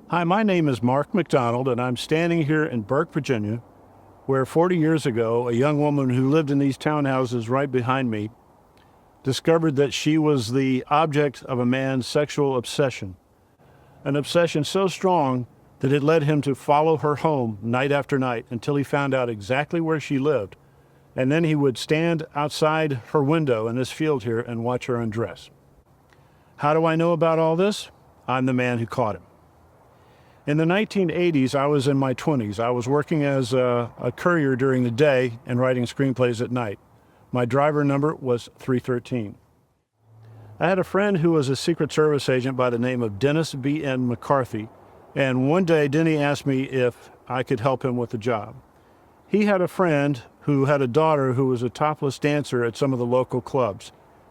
Hi, my name is Mark McDonald, and I'm standing here in Burke, Virginia, where 40 years ago, a young woman who lived in these townhouses right behind me discovered that she was the object of a man's sexual obsession. An obsession so strong that it led him to follow her home night after night until he found out exactly where she lived. And then he would stand outside her window in this field here and watch her undress. How do I know about all this? I'm the man who caught him. In the 1980s, I was in my 20s. I was working as a courier during the day and writing screenplays at night. My driver number was 313. I had a friend who was a Secret Service agent by the name of Dennis B.N. McCarthy, and one day Denny asked me if I could help him with the job. He had a friend who had a daughter who was a topless dancer at some of the local clubs,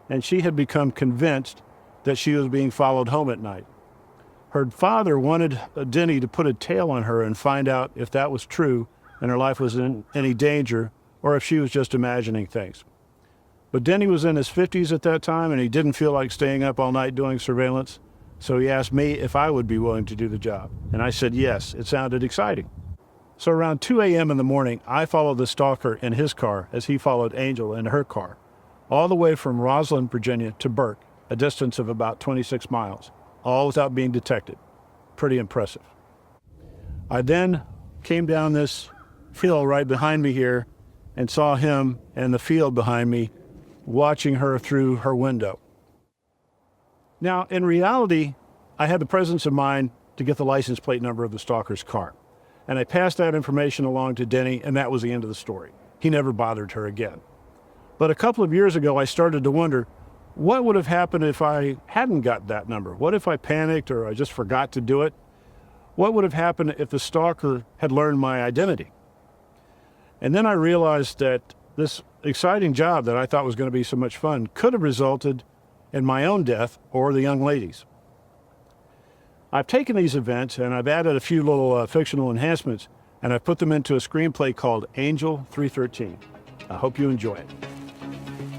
and she had become convinced that she was being followed home at night. Her father wanted Denny to put a tail on her and find out if that was true and her life was in any danger or if she was just imagining things. But Denny was in his 50s at that time and he didn't feel like staying up all night doing surveillance, so he asked me if I would be willing to do the job. And I said yes, it sounded exciting. So around 2 a.m. in the morning, I followed the stalker in his car as he followed Angel in her car, all the way from Roslyn, Virginia to Burke, a distance of about 26 miles. All without being detected. Pretty impressive. I then came down this hill right behind me here and saw him and the field behind me watching her through her window. Now, in reality, I had the presence of mind to get the license plate number of the stalker's car. And I passed that information along to Denny, and that was the end of the story. He never bothered her again. But a couple of years ago, I started to wonder, what would have happened if I hadn't got that number? What if I panicked or I just forgot to do it? What would have happened if the stalker had learned my identity? And then I realized that this exciting job that I thought was going to be so much fun could have resulted in my own death or the young lady's. I've taken these events and I've added a few little fictional enhancements, and I've put them into a screenplay called Angel313. I hope you enjoy it.